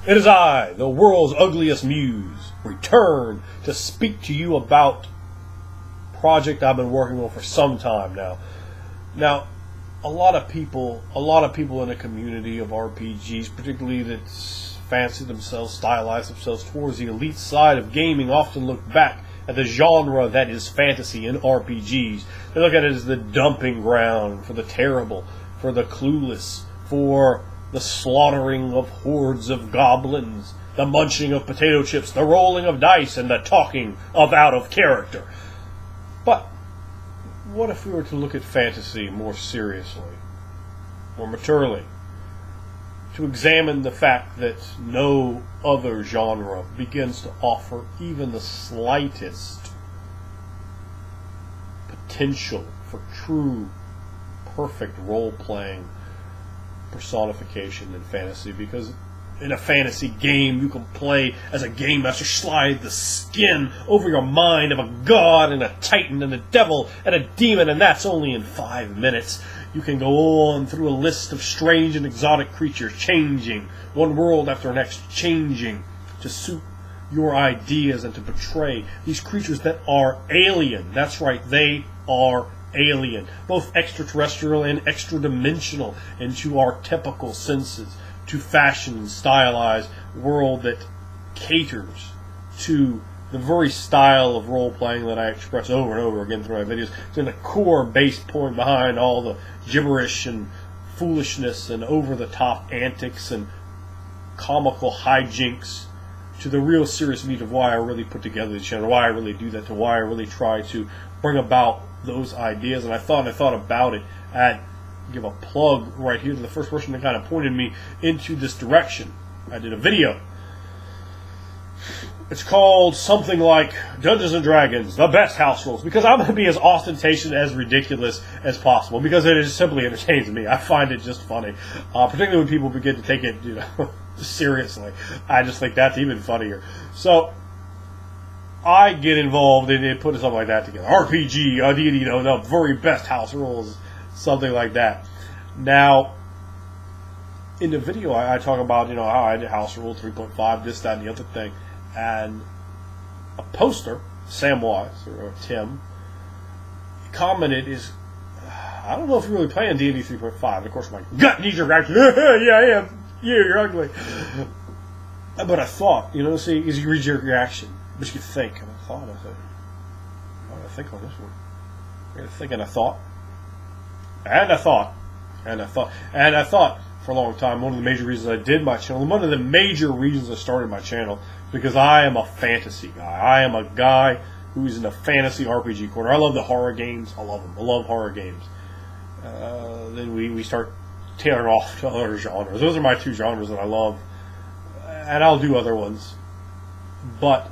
It is I, the world's ugliest muse, return to speak to you about a project I've been working on for some time now. Now, a lot of people in the community of RPGs, particularly that fancy themselves, stylize themselves towards the elite side of gaming, often look back at the genre that is fantasy in RPGs. They look at it as the dumping ground for the terrible, for the clueless, for the slaughtering of hordes of goblins, the munching of potato chips, the rolling of dice, and the talking of out of character. But what if we were to look at fantasy more seriously, more maturely, to examine the fact that no other genre begins to offer even the slightest potential for true, perfect role-playing personification in fantasy? Because in a fantasy game you can play as a game master, slide the skin over your mind of a god and a titan and a devil and a demon, and that's only in 5 minutes. You can go on through a list of strange and exotic creatures, changing one world after the next, changing to suit your ideas and to portray these creatures that are alien. That's right, they are alien, both extraterrestrial and extra-dimensional into our typical senses, to fashion and stylized world that caters to the very style of role-playing that I express over and over again through my videos. It's in the core base point behind all the gibberish and foolishness and over-the-top antics and comical hijinks, to the real serious meat of why I really put together this channel, why I really do that, to why I really try to bring about those ideas. And I thought about it, I'd give a plug right here to the first person that kind of pointed me into this direction. I did a video. It's called something like Dungeons and Dragons, the best house rules, because I'm going to be as ostentatious, as ridiculous as possible, because it just simply entertains me. I find it just funny, particularly when people begin to take it, seriously. I just think that's even funnier. So I get involved in putting something like that together. RPG, the very best house rules, something like that. Now, in the video, I talk about, how I did house rule 3.5, this, that, and the other thing. And a poster, Samwise, or Tim, commented, I don't know if you're really playing D&D 3.5. Of course, my gut knee-jerk reaction, yeah, I am. Yeah, you're ugly. But I thought, is you read your reaction, but you could think. And I said, I gotta think on this one. I gotta think, and I thought. And I thought for a long time. One of the major reasons I did my channel, one of the major reasons I started my channel, because I am a fantasy guy. I am a guy who's in the fantasy RPG corner. I love the horror games. I love them. I love horror games. Then we start tailoring off to other genres. Those are my two genres that I love, and I'll do other ones. But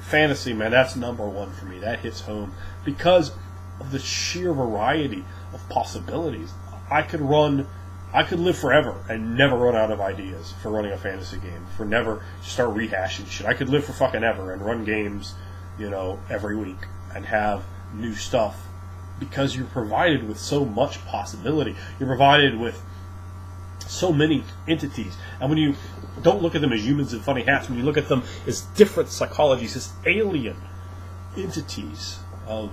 fantasy, man, that's number one for me. That hits home because of the sheer variety of possibilities. I could live forever and never run out of ideas for running a fantasy game, for never start rehashing shit. I could live for fucking ever and run games, every week and have new stuff, because you're provided with so much possibility. You're provided with so many entities. And when you don't look at them as humans in funny hats, when you look at them as different psychologies, as alien entities of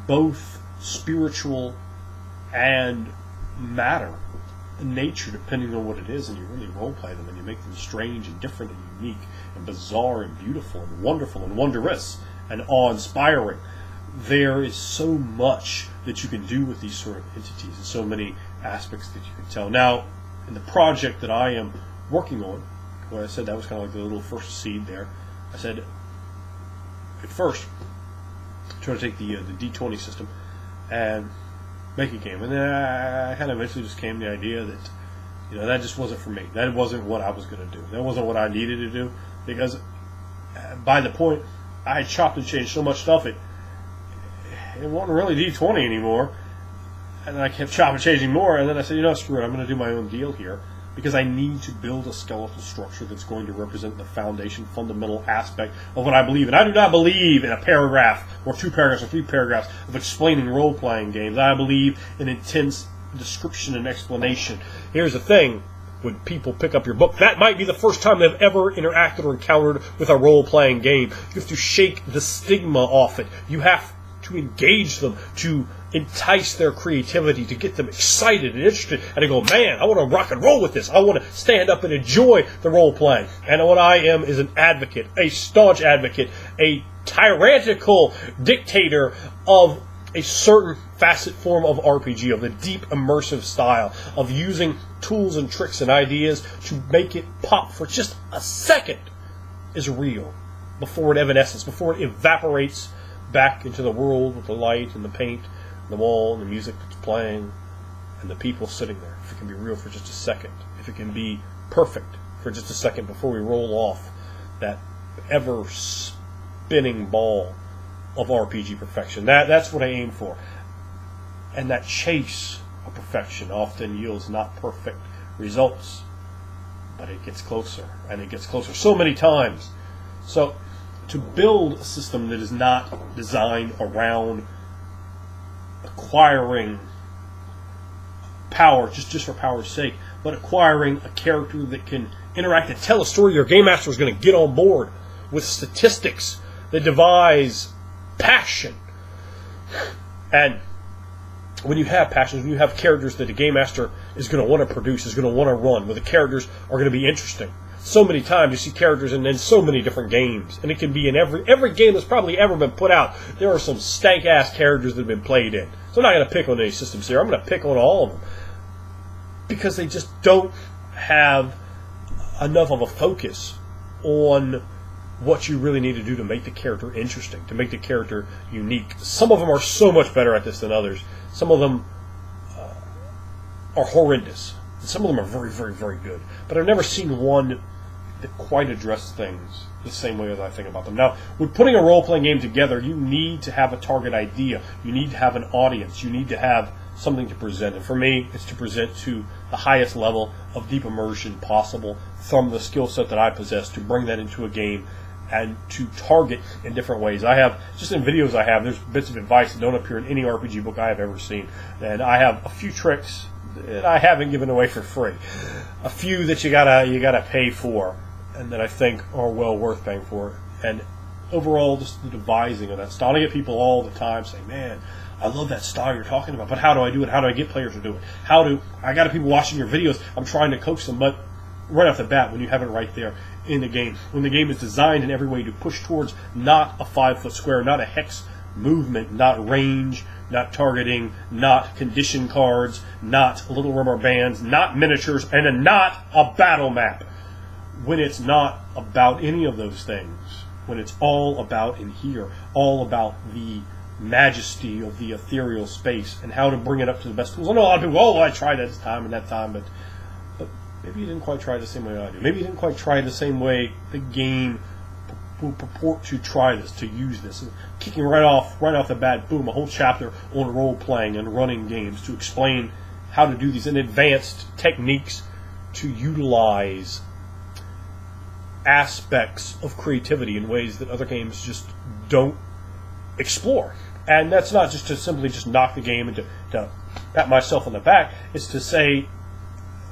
both spiritual and matter, nature, depending on what it is, and you really role-play them, and you make them strange and different and unique and bizarre and beautiful and wonderful and wondrous and awe-inspiring. There is so much that you can do with these sort of entities, and so many aspects that you can tell. Now, in the project that I am working on, what I said, that was kind of like the little first seed there. I said, at first, try to take the D20 system and make a game, and then I kind of eventually just came to the idea that that just wasn't for me. That wasn't what I was going to do. That wasn't what I needed to do, because by the point I had chopped and changed so much stuff, it wasn't really D20 anymore, and I kept chopping and changing more, and then I said, screw it, I'm going to do my own deal here, because I need to build a skeletal structure that's going to represent the foundation, fundamental aspect of what I believe in. I do not believe in a paragraph or 2 paragraphs or 3 paragraphs of explaining role-playing games. I believe in intense description and explanation. Here's the thing. when people pick up your book, that might be the first time they've ever interacted or encountered with a role-playing game. You have to shake the stigma off it. You have to engage them, to entice their creativity, to get them excited and interested, and to go, man, I want to rock and roll with this. I want to stand up and enjoy the role-playing. And what I am is an advocate, a staunch advocate, a tyrannical dictator of a certain facet form of RPG, of the deep immersive style, of using tools and tricks and ideas to make it pop for just a second is real, before it evanesces, before it evaporates back into the world with the light and the paint and the wall and the music that's playing and the people sitting there. If it can be real for just a second, if it can be perfect for just a second before we roll off that ever-spinning ball of RPG perfection. That's what I aim for. And that chase of perfection often yields not perfect results, but it gets closer, and it gets closer so many times. So to build a system that is not designed around acquiring power just for power's sake, but acquiring a character that can interact and tell a story your game master is going to get on board with, statistics that devise passion. And when you have passions, when you have characters that the game master is going to want to produce, is going to want to run, where the characters are going to be interesting. So many times you see characters in so many different games, and it can be in every game that's probably ever been put out. There are some stank-ass characters that have been played in. So I'm not going to pick on any systems here. I'm going to pick on all of them, because they just don't have enough of a focus on what you really need to do to make the character interesting, to make the character unique. Some of them are so much better at this than others. Some of them are horrendous. Some of them are very, very, very good. But I've never seen one that quite addressed things the same way as I think about them. Now, with putting a role-playing game together, you need to have a target idea. You need to have an audience. You need to have something to present. And for me, it's to present to the highest level of deep immersion possible from the skill set that I possess, to bring that into a game and to target in different ways. I have, just in videos I have, there's bits of advice that don't appear in any RPG book I have ever seen. And I have a few tricks that I haven't given away for free. A few that you gotta pay for, and that I think are well worth paying for. And overall, just the devising of that style. I get people all the time saying, man, I love that style you're talking about, but how do I do it? How do I get players to do it? I got people watching your videos, I'm trying to coach them, but right off the bat, when you have it right there in the game, when the game is designed in every way to push towards not a 5-foot square, not a hex movement, not range, not targeting, not condition cards, not little rubber bands, not miniatures, and not a battle map. When it's not about any of those things, when it's all about in here, all about the majesty of the ethereal space and how to bring it up to the best tools. I know a lot of people, oh, I tried that time and that time, but maybe you didn't quite try it the same way I do. Maybe you didn't quite try it the same way the game will purport to try this, to use this. And kicking right off the bat, boom, a whole chapter on role-playing and running games to explain how to do these and advanced techniques to utilize aspects of creativity in ways that other games just don't explore. And that's not just to simply just knock the game and to pat myself on the back. It's to say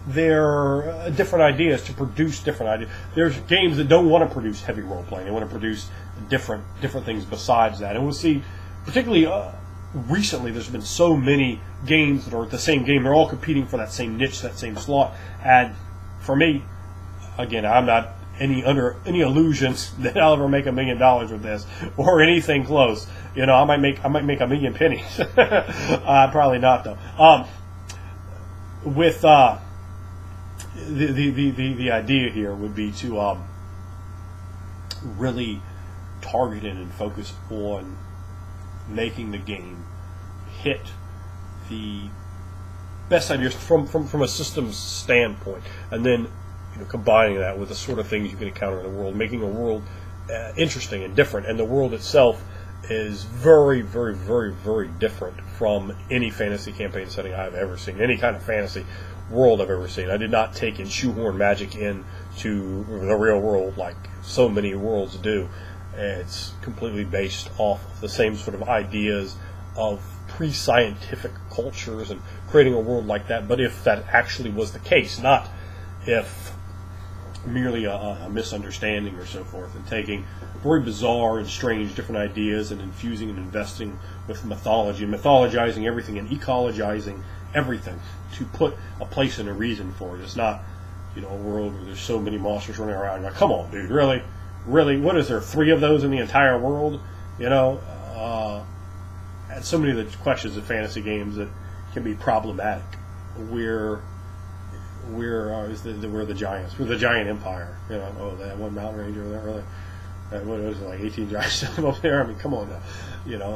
there are different ideas, to produce different ideas. There's games that don't want to produce heavy role-playing. They want to produce different things besides that. And we'll see, particularly recently, there's been so many games that are the same game. They're all competing for that same niche, that same slot. And for me, again, I'm not under any illusions that I'll ever make $1 million with this or anything close. You know, I might make a million pennies. Probably not though. With the idea here would be to really target in and focus on making the game hit the best ideas from a systems standpoint, and then combining that with the sort of things you can encounter in the world, making a world interesting and different. And the world itself is very, very, very, very different from any fantasy campaign setting I've ever seen, any kind of fantasy world I've ever seen. I did not take and shoehorn magic into the real world like so many worlds do. It's completely based off of the same sort of ideas of pre-scientific cultures and creating a world like that. But if that actually was the case, not if merely a misunderstanding or so forth, and taking very bizarre and strange different ideas and infusing and investing with mythology and mythologizing everything and ecologizing everything to put a place and a reason for it. It's not, a world where there's so many monsters running around. Like, come on, dude, really? What is there, 3 of those in the entire world? And so many of the questions of fantasy games that can be problematic. We're the giants. We're the giant empire. That one mountain range over there, really. What was it, like 18 giants up there? I mean, come on now.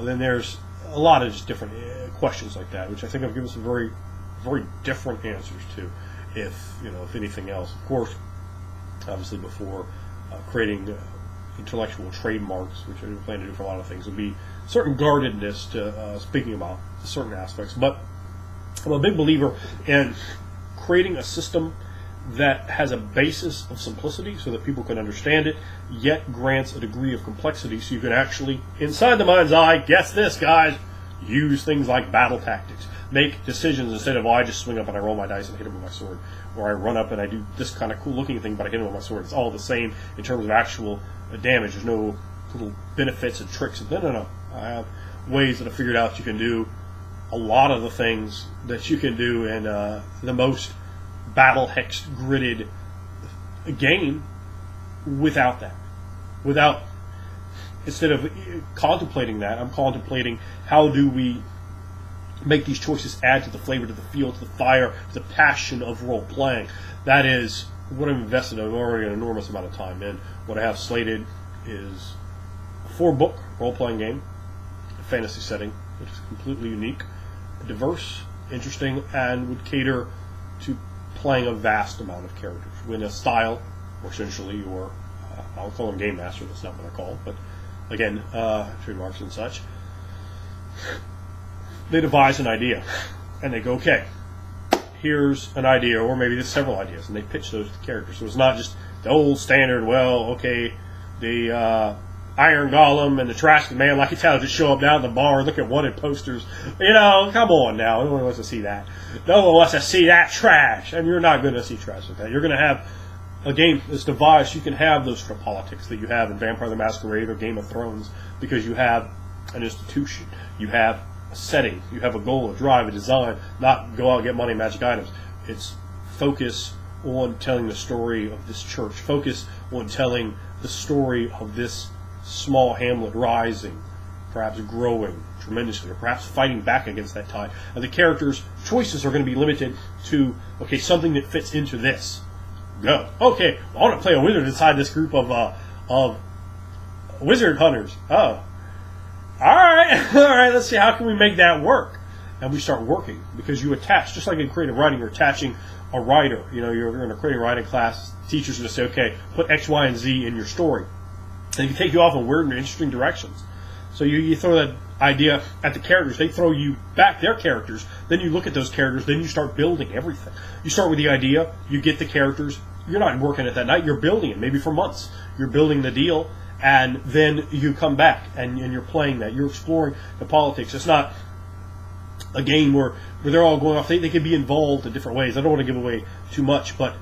Then there's a lot of just different questions like that, which I think I've given some very, very different answers to. If anything else, of course, obviously before creating intellectual trademarks, which I plan to do for a lot of things, would be certain guardedness to speaking about certain aspects. But I'm a big believer in creating a system that has a basis of simplicity so that people can understand it, yet grants a degree of complexity so you can actually, inside the mind's eye, guess this, guys, use things like battle tactics. Make decisions instead of, I just swing up and I roll my dice and hit him with my sword. Or I run up and I do this kind of cool looking thing, but I hit him with my sword. It's all the same in terms of actual damage. There's no little benefits and tricks. No. I have ways that I figured out you can do a lot of the things that you can do in the most battle hex gridded game without that. Instead of contemplating that, I'm contemplating how do we make these choices add to the flavor, to the feel, to the fire, to the passion of role playing. That is what I've invested already an enormous amount of time in. What I have slated is a 4-book role playing game, a fantasy setting, which is completely unique, diverse, interesting, and would cater to playing a vast amount of characters with a style, or essentially, or I'll call them game master. That's not what they're called, but again, trademarks and such. They devise an idea, and they go, okay, here's an idea, or maybe there's several ideas, and they pitch those to the characters. So it's not just the old standard, the Iron Golem and the Trash Man, like it's how just show up down at the bar and look at wanted posters. Come on now, no one wants to see that. No one wants to see that trash, and you're not going to see trash like that. You're going to have a game that's devised. You can have those sort of politics that you have in Vampire the Masquerade or Game of Thrones, because you have an institution, you have a setting, you have a goal, a drive, a design, not go out and get money, magic items. It's focus on telling the story of this church, focus on telling the story of this small hamlet rising, perhaps growing tremendously, or perhaps fighting back against that tide. And the characters' choices are going to be limited to, okay, something that fits into this. Go. Okay, I want to play a wizard inside this group of wizard hunters. Oh. All right, let's see, how can we make that work? And we start working, because you attach, just like in creative writing, you're attaching a writer. You're in a creative writing class, teachers are going to say, okay, put X, Y, and Z in your story. And they can take you off in weird and interesting directions. So you throw that idea at the characters, they throw you back their characters, then you look at those characters, then you start building everything. You start with the idea, you get the characters, you're not working it that night, you're building it, maybe for months. You're building the deal, and then you come back and you're playing that. You're exploring the politics. It's not a game where they're all going off. They can be involved in different ways. I don't want to give away too much, but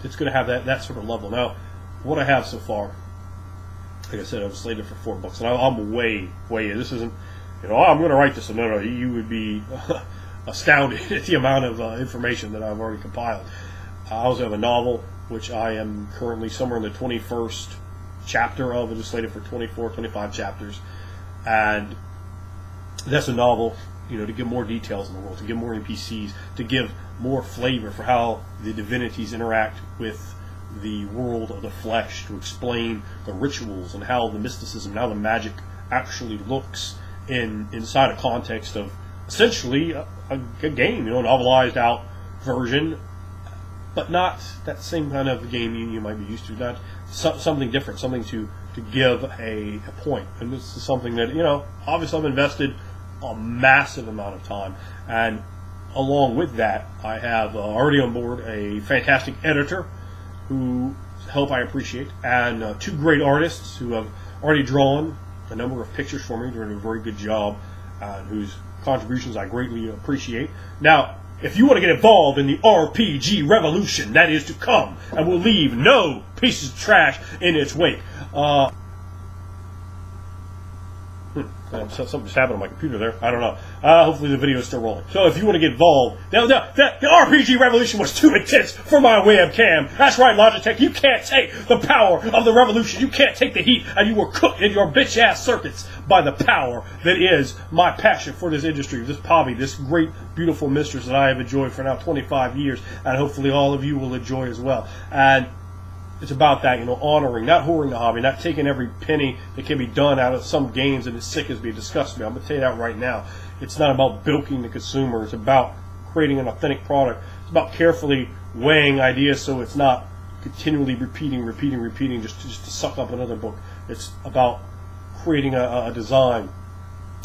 it's going to have that sort of level. Now, what I have so far, like I said, I was slated for 4 books, and I'm way in. This isn't, I'm going to write this. No, you would be astounded at the amount of information that I've already compiled. I also have a novel, which I am currently somewhere in the 21st chapter of. It is slated for 24, 25 chapters. And that's a novel, to give more details in the world, to give more NPCs, to give more flavor for how the divinities interact with the world of the flesh, to explain the rituals and how the mysticism and how the magic actually looks inside a context of essentially a game, a novelized out version, but not that same kind of game you might be used to. Not something different, something to give a point. And this is something that, obviously I've invested a massive amount of time. And along with that, I have already on board a fantastic editor whose help I appreciate, and 2 great artists who have already drawn a number of pictures for me, doing a very good job, and whose contributions I greatly appreciate. Now, if you want to get involved in the RPG revolution that is to come and will leave no pieces of trash in its wake. Something just happened on my computer there. I don't know. Hopefully the video is still rolling. So if you want to get involved, the RPG revolution was too intense for my webcam. That's right, Logitech. You can't take the power of the revolution. You can't take the heat, and you were cooked in your bitch-ass circuits by the power that is my passion for this industry, this hobby, this great, beautiful mistress that I have enjoyed for now 25 years, and hopefully all of you will enjoy as well. And it's about that, honoring, not whoring the hobby, not taking every penny that can be done out of some games that is sick as being discussed. I'm going to tell you that right now. It's not about bilking the consumer. It's about creating an authentic product. It's about carefully weighing ideas so it's not continually repeating just to suck up another book. It's about creating a design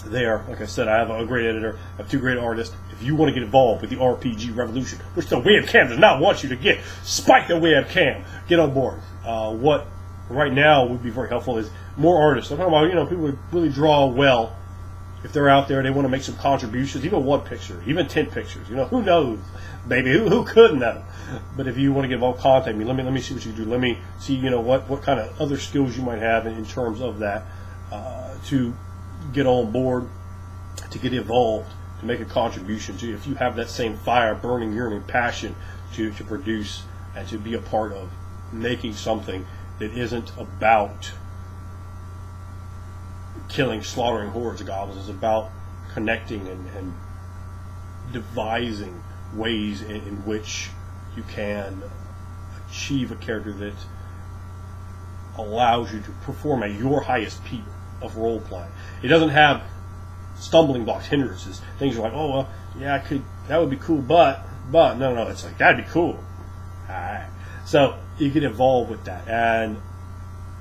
there. Like I said, I have a great editor. I have two great artists. If you want to get involved with the RPG revolution, which the webcam does not want you to get, spike the webcam. Get on board. What right now would be very helpful is more artists. I'm talking about, people who really draw well. If they're out there, they want to make some contributions, even one picture, even 10 pictures. Who knows, baby? Who could know? But if you want to get involved, contact me. Let me see what you do. Let me see, what kind of other skills you might have in terms of that to get on board, to get involved, to make a contribution to. If you have that same fire, burning, yearning passion to produce and to be a part of making something that isn't about killing, slaughtering hordes of goblins, it's about connecting and devising ways in which you can achieve a character that allows you to perform at your highest peak of role playing. It doesn't have stumbling blocks, hindrances, things you're like, oh well, yeah, that would be cool, but no, it's like that'd be cool. Alright. So you get involved with that, and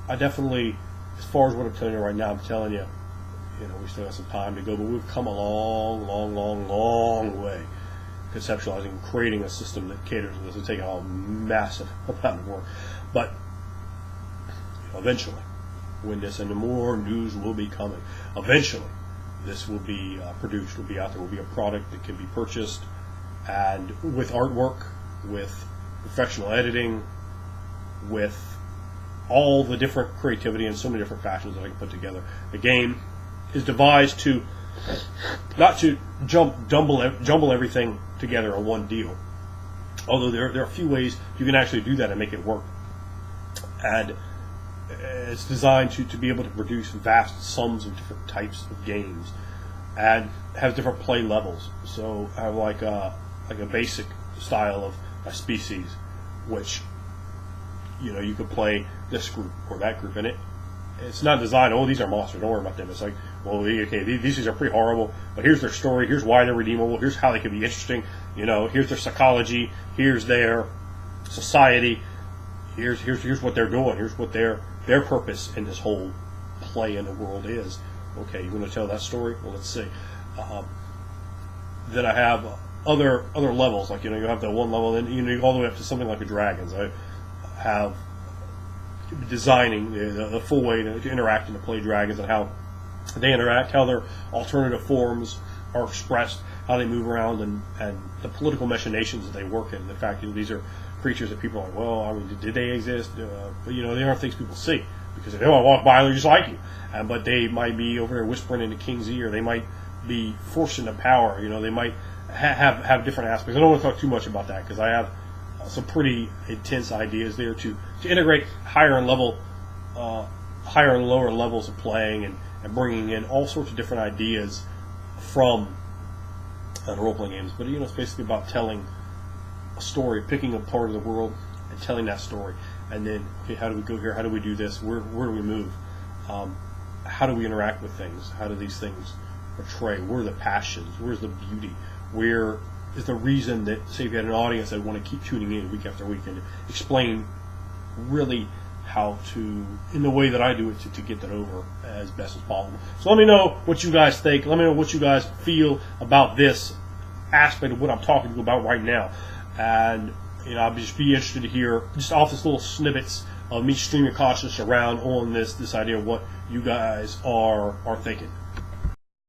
I definitely, as far as what I'm telling you right now, I'm telling you, we still got some time to go, but we've come a long way conceptualizing and creating a system that caters to this. It's taken a massive amount of work, but eventually, when this, and the more news will be coming, eventually this will be produced, will be out there, will be a product that can be purchased, and with artwork, with professional editing, with all the different creativity and so many different fashions that I can put together. The game is devised to not to jumble everything together in one deal, although there are a few ways you can actually do that and make it work. And it's designed to be able to produce vast sums of different types of games and have different play levels. So I have like a basic style of a species, which you could play this group or that group, and it's not designed, oh, these are monsters, don't worry about them. It's like, well, okay, these are pretty horrible, but here's their story, here's why they're redeemable, here's how they can be interesting, here's their psychology, here's their society, here's what they're doing, here's what their purpose in this whole play in the world is. Okay, you want to tell that story? Well, let's see. Then I have other levels, like you have that one level, and you all the way up to something like the dragons. I have designing the full way to interact and to play dragons, and how they interact, how their alternative forms are expressed, how they move around, and the political machinations that they work in. The fact that these are creatures that people are like, well, I mean, did they exist? But they aren't things people see, because if they want to walk by, they're just like you. But they might be over there whispering into King's ear. They might be forced into power. They might have different aspects. I don't want to talk too much about that, because I have some pretty intense ideas there to integrate higher and lower levels of playing, and bringing in all sorts of different ideas from role-playing games. But it's basically about telling a story, picking a part of the world and telling that story, and then, okay, how do we go here? How do we do this? Where do we move? How do we interact with things? How do these things portray? Where are the passions? Where's the beauty? Where is the reason that, say, if you had an audience that want to keep tuning in week after week, and explain really how to, in the way that I do it, to get that over as best as possible. So let me know what you guys think. Let me know what you guys feel about this aspect of what I'm talking to you about right now. And I'll just be interested to hear just off this little snippets of me streaming consciousness around on this idea of what you guys are thinking.